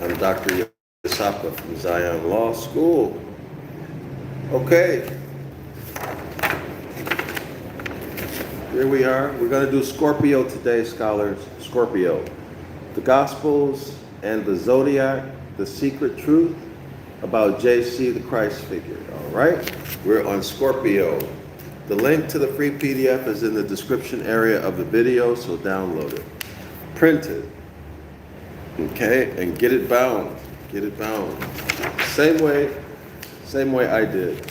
I'm Dr. DrYasapa from Zion Law School. Okay. Here we are. We're going to do Scorpio today, scholars. Scorpio. The Gospels and the Zodiac, the secret truth about JC, the Christ figure. All right? We're on Scorpio. The link to the free PDF is in the description area of the video, so download it. Print it. Okay? And get it bound. Get it bound. Same way I did.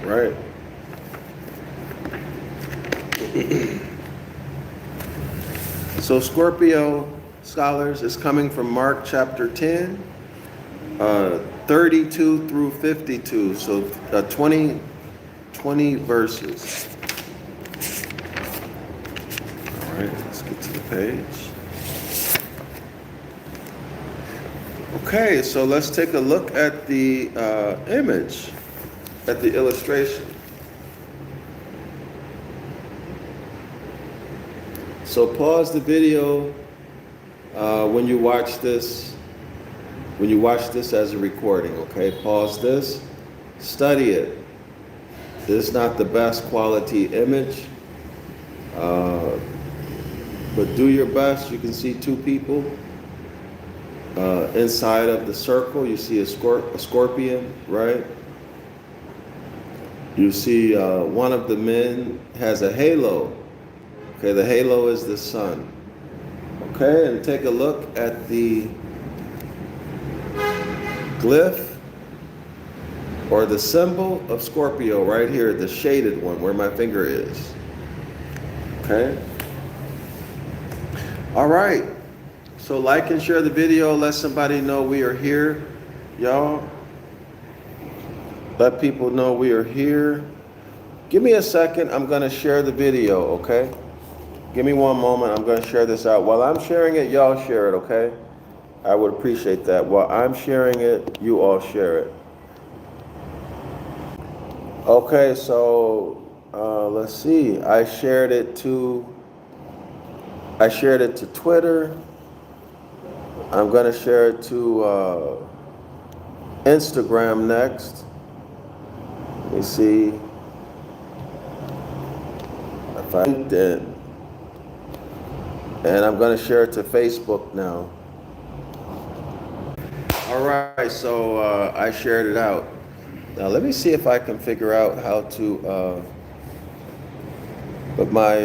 Right? So Scorpio, scholars, is coming from Mark chapter 10, 32 through 52, so 20 verses. All right, let's get to the page. Okay, so let's take a look at the image, at the illustration. So pause the video when you watch this as a recording, okay? Pause this, study it. This is not the best quality image, but do your best. You can see two people inside of the circle. You see a scorpion, right? You see one of the men has a halo. Okay, the halo is the sun. Okay, and take a look at the glyph or the symbol of Scorpio right here, the shaded one where my finger is. Okay? All right. So like and share the video. Let somebody know we are here, y'all. Let people know we are here. Give me a second. I'm going to share the video, okay? Give me one moment. I'm going to share this out. While I'm sharing it, y'all share it, okay? I would appreciate that. While I'm sharing it, you all share it. Okay, so let's see. I shared it to Twitter. I'm going to share it to Instagram next. Let me see if I did. And I'm going to share it to Facebook now. All right, so I shared it out. Now let me see if I can figure out how to put my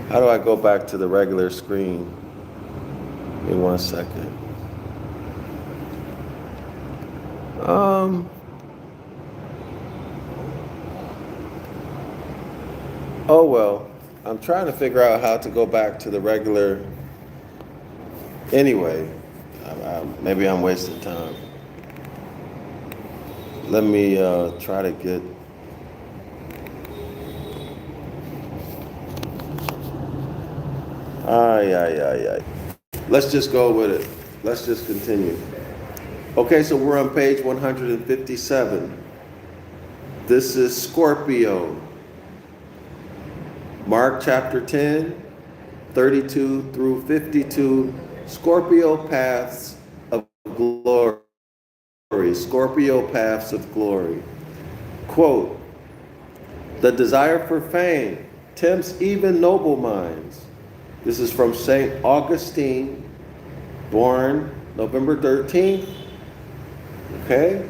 how do I go back to the regular screen? Give me 1 second. Oh well, I'm trying to figure out how to go back to the regular. Anyway, maybe I'm wasting time. Let me try to get. Let's just go with it. Let's just continue. Okay, so we're on page 157. This is Scorpio. Mark chapter 10, 32 through 52. Scorpio paths of glory. Scorpio paths of glory. Quote, the desire for fame tempts even noble minds. This is from St. Augustine, born November 13th, okay,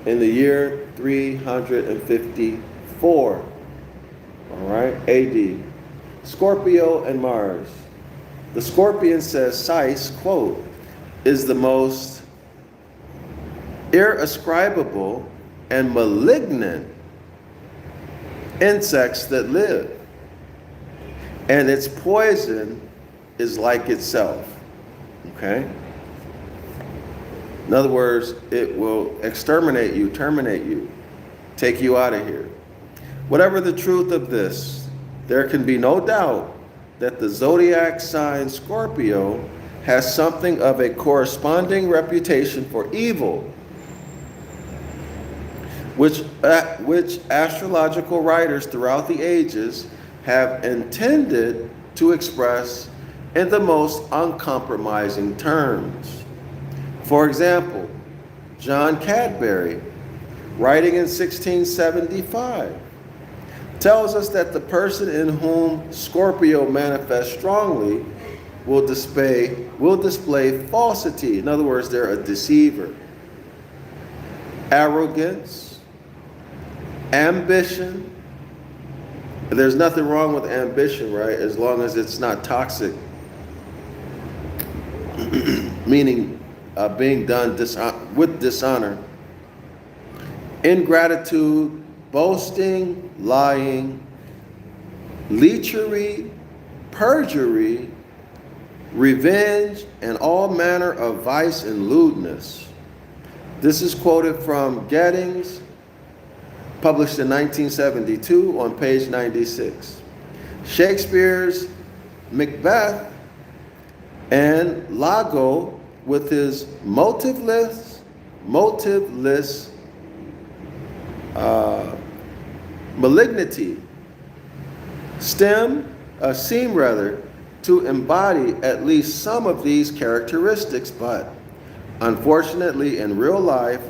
in the year 354, all right, AD. Scorpio and Mars. The scorpion, says Seiss, quote, is the most irascribable and malignant insects that live. And its poison is like itself, okay? In other words, it will exterminate you, terminate you, take you out of here. Whatever the truth of this, there can be no doubt that the zodiac sign Scorpio has something of a corresponding reputation for evil, which astrological writers throughout the ages have intended to express in the most uncompromising terms. For example, John Cadbury, writing in 1675, tells us that the person in whom Scorpio manifests strongly will display falsity. In other words, they're a deceiver. Arrogance, ambition. There's nothing wrong with ambition, right? As long as it's not toxic. Meaning being done with dishonor. Ingratitude, boasting, lying, lechery, perjury, revenge, and all manner of vice and lewdness. This is quoted from Gettings, published in 1972 on page 96. Shakespeare's Macbeth and Iago, with his motiveless malignity, seem to embody at least some of these characteristics, but unfortunately in real life,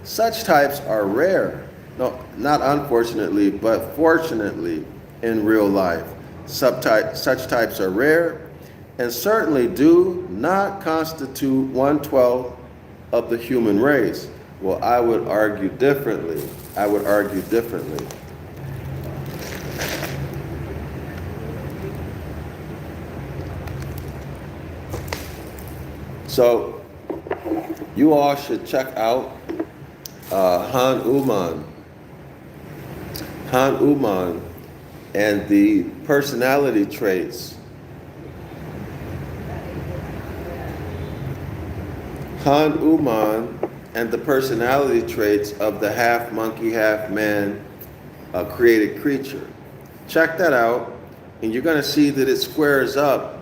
such types are rare. No, not unfortunately, but fortunately in real life, such types are rare and certainly do not constitute 1/12 of the human race. Well, I would argue differently. So, you all should check out Han Uman and the personality traits. Han Uman and the personality traits of the half monkey, half man created creature. Check that out, and you're going to see that it squares up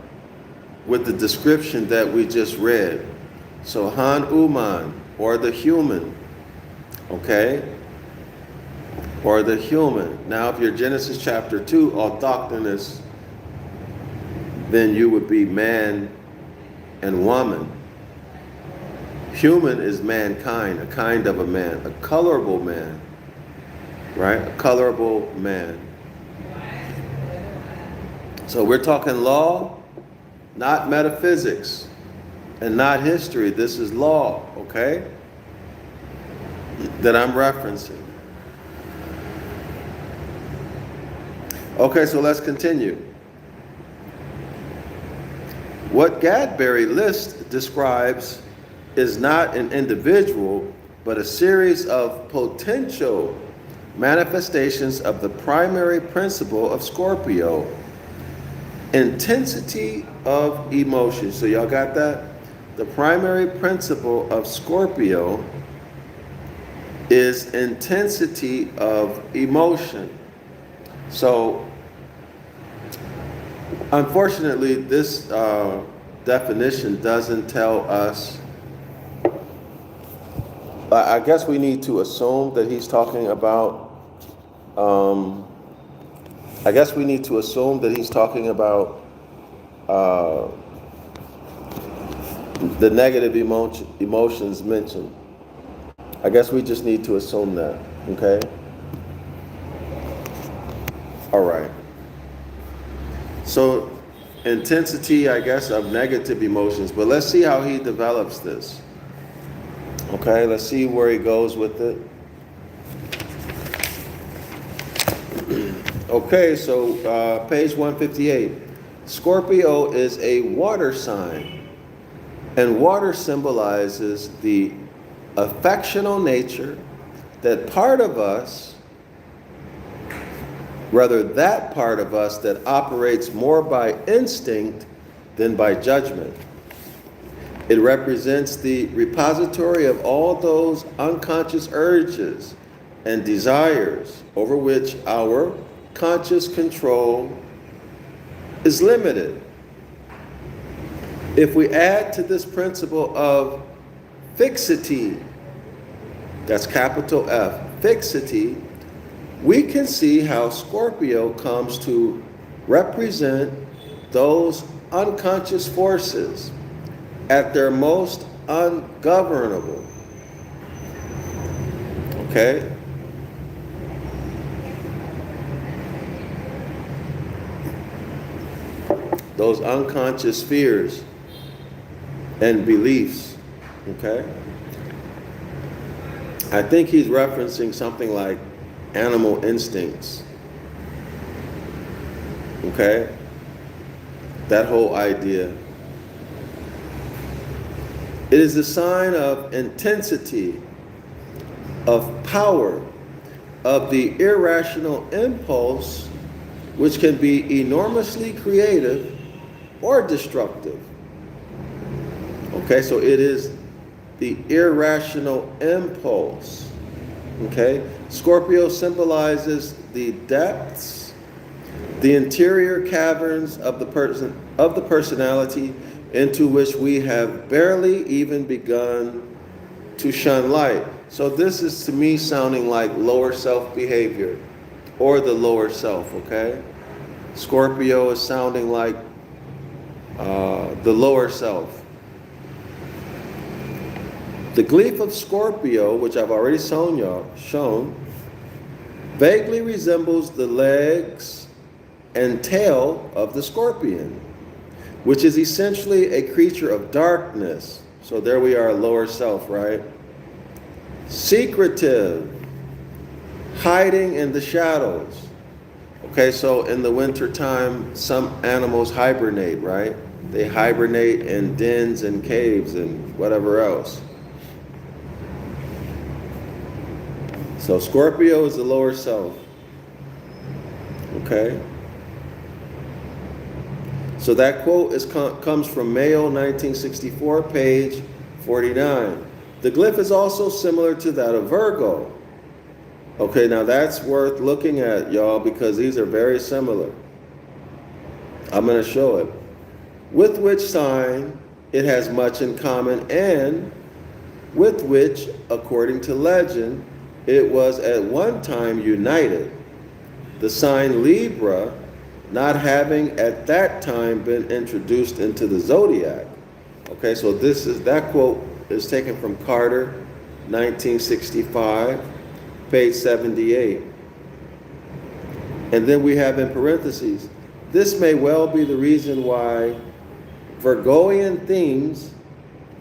with the description that we just read. So Han Uman, or the human, okay? Or the human. Now, if you're Genesis chapter 2, autochthonous, then you would be man and woman. Human is mankind, a kind of a man, a colorable man, right? A colorable man. So we're talking law, not metaphysics, and not history. This is law, okay? That I'm referencing. Okay, so let's continue. What Cadbury list describes is not an individual, but a series of potential manifestations of the primary principle of Scorpio, intensity of emotion. So y'all got that? The primary principle of Scorpio is intensity of emotion. So, unfortunately, this definition doesn't tell us. I guess we need to assume that he's talking about. The negative emotions mentioned. I guess we just need to assume that. Okay. All right. So, intensity, I guess, of negative emotions. But let's see how he develops this. Okay, let's see where he goes with it. Okay, so page 158. Scorpio is a water sign, and water symbolizes the affectional nature that part of us, that part of us that operates more by instinct than by judgment. It represents the repository of all those unconscious urges and desires over which our conscious control is limited. If we add to this principle of fixity, that's capital F, fixity, we can see how Scorpio comes to represent those unconscious forces at their most ungovernable. Okay? Those unconscious fears and beliefs. Okay? I think he's referencing something like animal instincts. Okay? That whole idea. It is a sign of intensity, of power, of the irrational impulse, which can be enormously creative or destructive. Okay, so it is the irrational impulse. Okay, Scorpio symbolizes the depths, the interior caverns of the personality into which we have barely even begun to shun light. So this is to me sounding like lower self behavior or the lower self, okay? Scorpio is sounding like the lower self. The glyph of Scorpio, which I've already shown, vaguely resembles the legs and tail of the scorpion, which is essentially a creature of darkness. So there we are, lower self, right? Secretive, hiding in the shadows. Okay, so in the winter time, some animals hibernate, right? They hibernate in dens and caves and whatever else. So Scorpio is the lower self. Okay? So that quote comes from Mayo 1964, page 49. The glyph is also similar to that of Virgo. Okay, now that's worth looking at, y'all, because these are very similar. I'm going to show it. With which sign it has much in common, and with which, according to legend, it was at one time united. The sign Libra not having at that time been introduced into the zodiac. Okay, so that quote is taken from Carter, 1965, page 78. And then we have in parentheses, this may well be the reason why Virgoian themes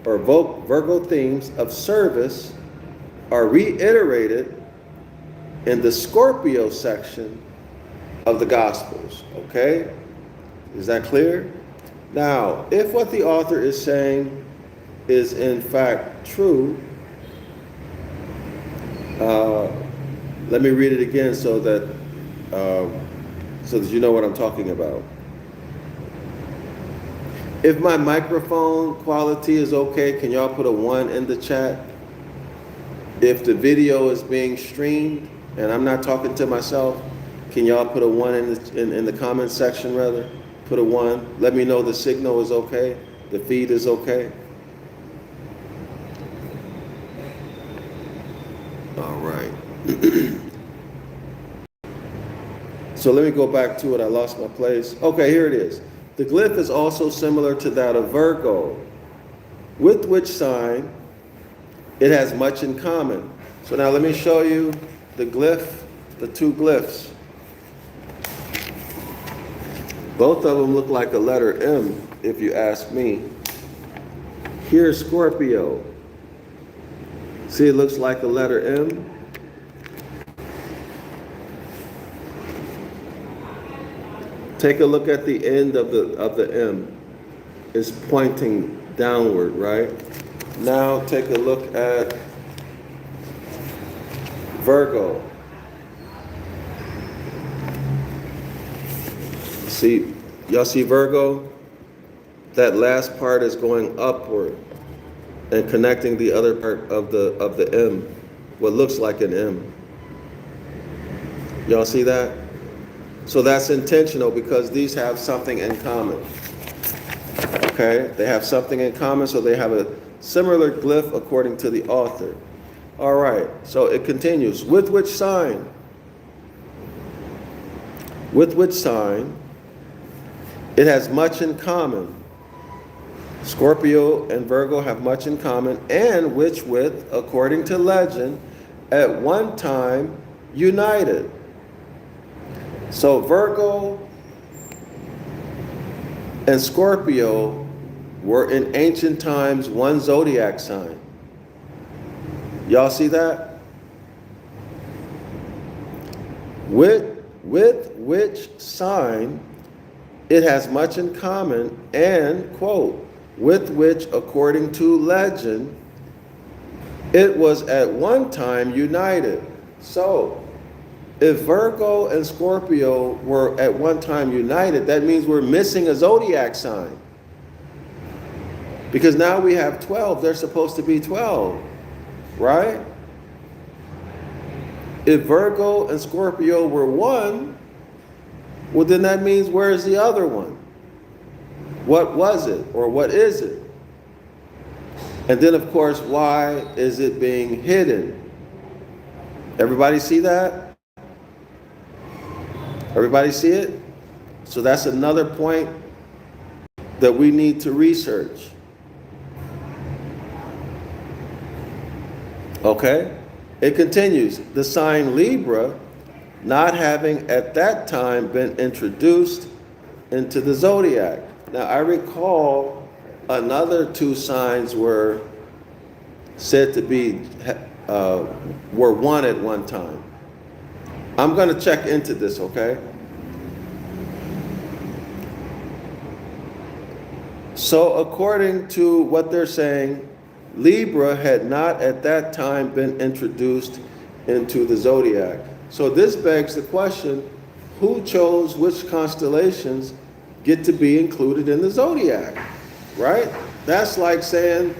or Virgo themes of service are reiterated in the Scorpio section of the Gospels. Okay? Is that clear? Now, if what the author is saying is in fact true, let me read it again so that you know what I'm talking about. If my microphone quality is okay, can y'all put a 1 in the chat? If the video is being streamed and I'm not talking to myself, can y'all put a 1 in the comment section rather? Put a 1. Let me know the signal is okay, the feed is okay. All right. So let me go back to it. I lost my place. Okay, here it is. The glyph is also similar to that of Virgo, with which sign it has much in common. So now let me show you the glyph, the two glyphs. Both of them look like a letter M, if you ask me. Here's Scorpio. See, it looks like a letter M. Take a look at the end of the M. It's pointing downward, right? Now take a look at Virgo. See, y'all see Virgo? That last part is going upward and connecting the other part of the M, what looks like an M. Y'all see that? So that's intentional because these have something in common. Okay? They have something in common, so they have a similar glyph according to the author. All right, so it continues. With which sign? With which sign It has much in common. Scorpio and Virgo have much in common, and which with, according to legend, at one time united. So Virgo and Scorpio were in ancient times one zodiac sign. Y'all see that? With which sign it has much in common, and, quote, with which, according to legend, it was at one time united. So, if Virgo and Scorpio were at one time united, that means we're missing a zodiac sign. Because now we have 12, they're supposed to be 12, right? If Virgo and Scorpio were one, well, then that means where's the other one? What was it, or what is it? And then, of course, why is it being hidden? Everybody see that? Everybody see it? So that's another point that we need to research. Okay? It continues. The sign Libra, not having at that time been introduced into the zodiac. Now, I recall another two signs were said to be, were one at one time. I'm going to check into this, okay? So according to what they're saying, Libra had not at that time been introduced into the zodiac. So this begs the question, who chose which constellations get to be included in the zodiac, right? That's like saying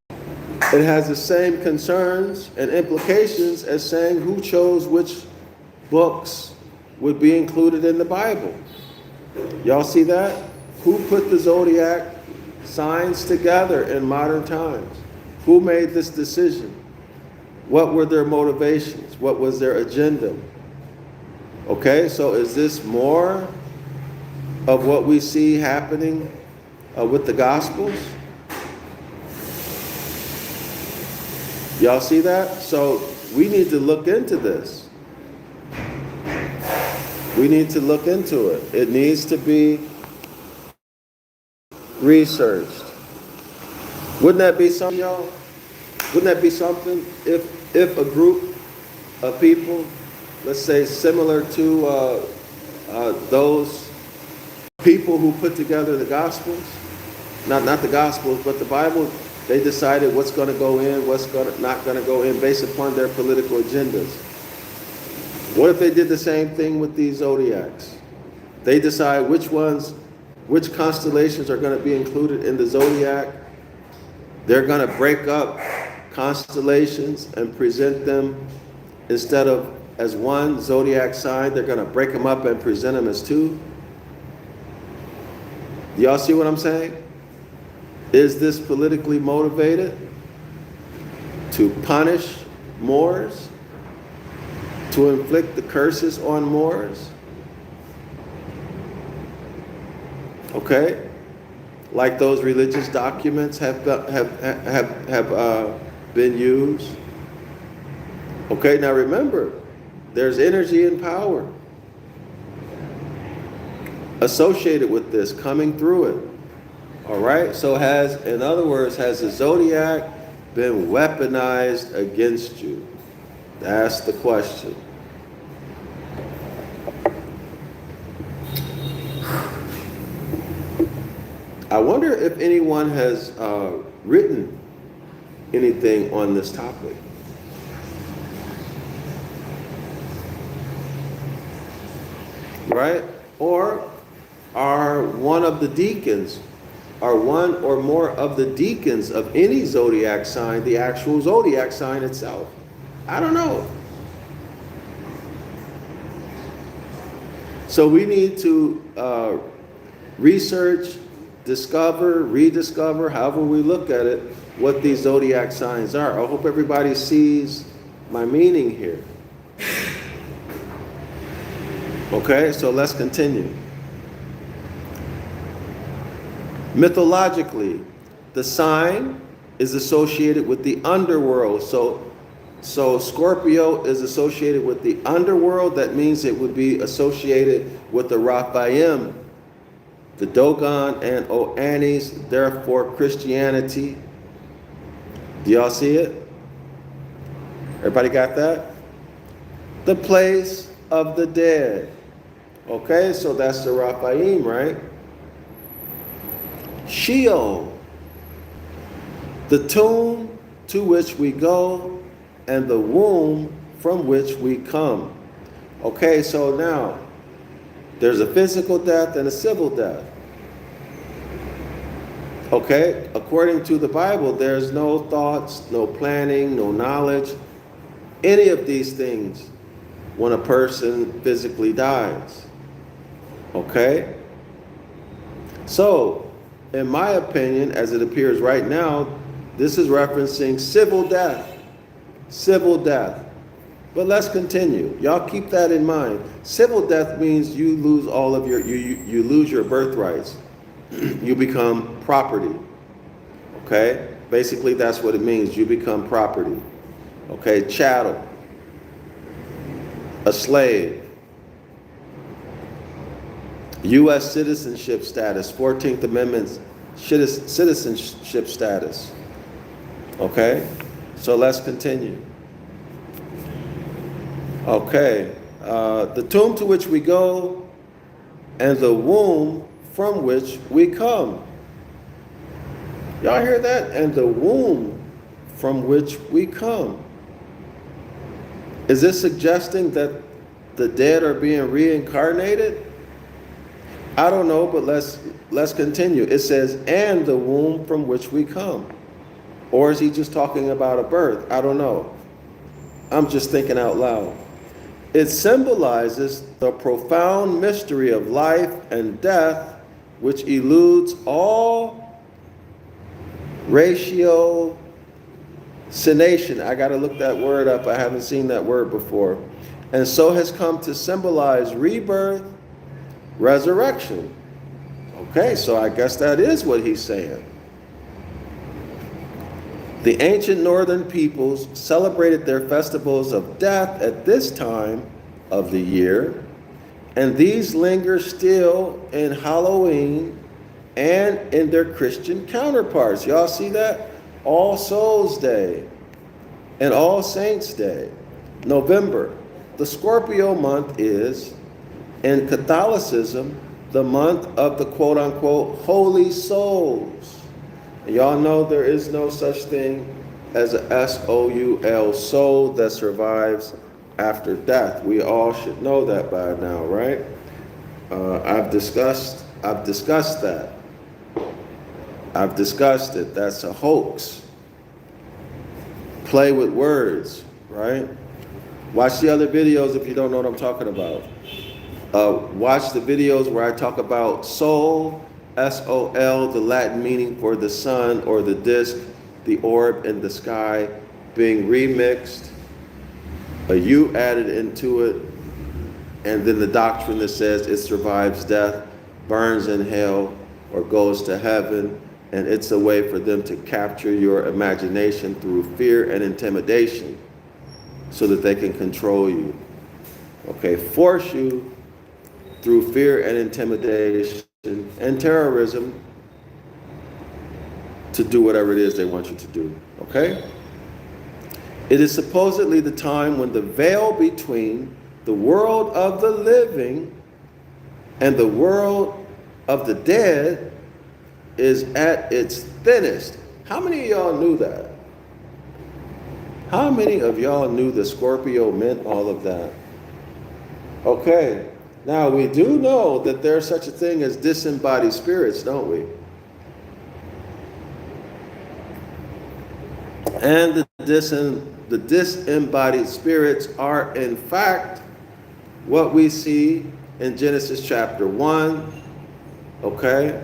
it has the same concerns and implications as saying who chose which books would be included in the Bible. Y'all see that? Who put the zodiac signs together in modern times? Who made this decision? What were their motivations? What was their agenda? Okay, so is this more of what we see happening with the Gospels? Y'all see that? So we need to look into this. We need to look into it. It needs to be researched. Wouldn't that be something, y'all? Wouldn't that be something if a group of people, let's say similar to those people who put together the Gospels, not the Gospels, but the Bible, they decided what's going to go in, what's not going to go in based upon their political agendas. What if they did the same thing with these zodiacs? They decide which constellations are going to be included in the zodiac. They're going to break up constellations and present them instead of as one zodiac sign. They're going to break them up and present them as two. Y'all see what I'm saying? Is this politically motivated to punish Moors? To inflict the curses on Moors? Okay? Like those religious documents have been used. Okay, now remember, there's energy and power associated with this, coming through it. All right, so in other words, has the zodiac been weaponized against you? That's the question. I wonder if anyone has written anything on this topic. Right? Or are one of the deacons, are one or more of the deacons of any zodiac sign the actual zodiac sign itself? I don't know. So we need to research, discover, rediscover, however we look at it, what these zodiac signs are. I hope everybody sees my meaning here. Okay, so let's continue. Mythologically, the sign is associated with the underworld. So Scorpio is associated with the underworld. That means it would be associated with the Raphaim, the Dogon and Oannes, therefore Christianity. Do y'all see it? Everybody got that? The place of the dead. Okay, so that's the Raphaim, right? Sheol, the tomb to which we go and the womb from which we come. Okay, so now there's a physical death and a civil death. Okay, according to the Bible, there's no thoughts, no planning, no knowledge, any of these things when a person physically dies. Okay? So, in my opinion, as it appears right now, this is referencing civil death. Civil death. But let's continue. Y'all keep that in mind. Civil death means you lose all of you lose your birthrights. You become property. Okay? Basically, that's what it means. You become property. Okay? Chattel. A slave. U.S. citizenship status, 14th Amendment citizenship status. Okay? So let's continue. Okay. The tomb to which we go and the womb from which we come. Y'all hear that? And the womb from which we come. Is this suggesting that the dead are being reincarnated? I don't know, but let's continue. It says, and the womb from which we come. Or is he just talking about a birth? I don't know. I'm just thinking out loud. It symbolizes the profound mystery of life and death, which eludes all ratiocination. I got to look that word up. I haven't seen that word before. And so has come to symbolize rebirth, resurrection. Okay, so I guess that is what he's saying. The ancient northern peoples celebrated their festivals of death at this time of the year, and these linger still in Halloween and in their Christian counterparts. Y'all see that? All Souls Day and All Saints Day. November. The Scorpio month is, in Catholicism, the month of the quote-unquote holy souls. And y'all know there is no such thing as a S-O-U-L, soul that survives after death. We all should know that by now, right? I've discussed that. I've discussed it. That's a hoax. Play with words, right? Watch the other videos if you don't know what I'm talking about. Watch the videos where I talk about soul, S-O-L, the Latin meaning for the sun or the disk, the orb in the sky, being remixed, a U added into it, and then the doctrine that says it survives death, burns in hell, or goes to heaven, and it's a way for them to capture your imagination through fear and intimidation so that they can control you. Okay, force you through fear and intimidation and terrorism to do whatever it is they want you to do, okay? It is supposedly the time when the veil between the world of the living and the world of the dead is at its thinnest. How many of y'all knew that? How many of y'all knew the Scorpio meant all of that? Okay. Now, we do know that there's such a thing as disembodied spirits, don't we? And the disembodied spirits are, in fact, what we see in Genesis chapter 1, okay?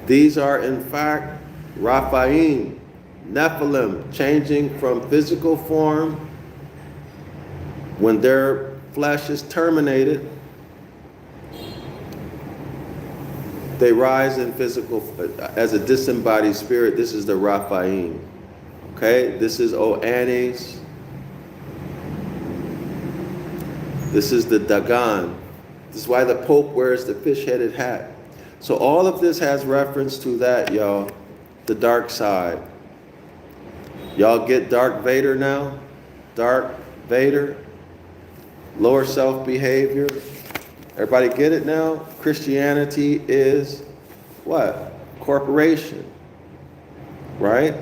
These are, in fact, Raphaim, Nephilim, changing from physical form when their flesh is terminated They rise in physical, as a disembodied spirit. This is the Raphaim. Okay, this is Oannes. This is the Dagon. This is why the Pope wears the fish-headed hat. So all of this has reference to that, y'all. The dark side. Y'all get Dark Vader now? Dark Vader. Lower self behavior. Everybody get it now? Christianity is what? Corporation. Right?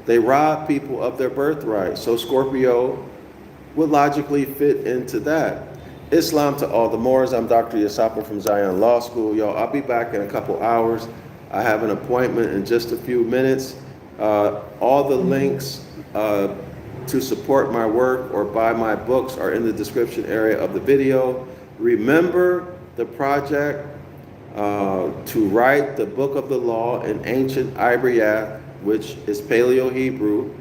They rob people of their birthright. So Scorpio would logically fit into that. Islam to all the Moors. I'm Dr. Yasapa from Zion Law School. Y'all, I'll be back in a couple hours. I have an appointment in just a few minutes. All the links to support my work or buy my books are in the description area of the video. Remember the project to write the book of the law in Ancient Ibaryath, which is Paleo Hebrew,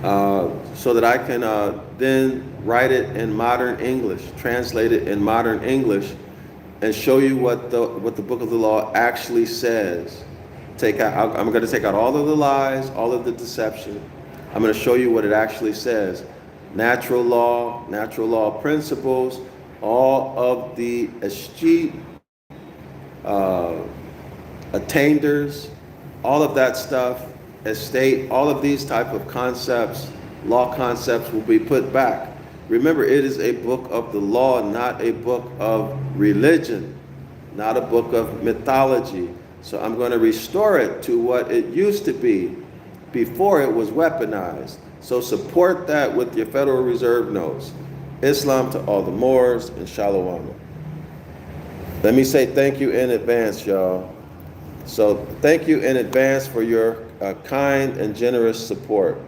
so that I can then write it in modern English, translate it in modern English, and show you what the book of the law actually says. I'm going to take out all of the lies, all of the deception. I'm going to show you what it actually says. Natural law principles, all of the escheat, attainders, all of that stuff, estate, all of these type of concepts, law concepts will be put back. Remember, it is a book of the law, not a book of religion, not a book of mythology. So I'm going to restore it to what it used to be before it was weaponized. So support that with your Federal Reserve notes. Islam to all the Moors, and Shalom. Let me say thank you in advance, y'all. So thank you in advance for your kind and generous support.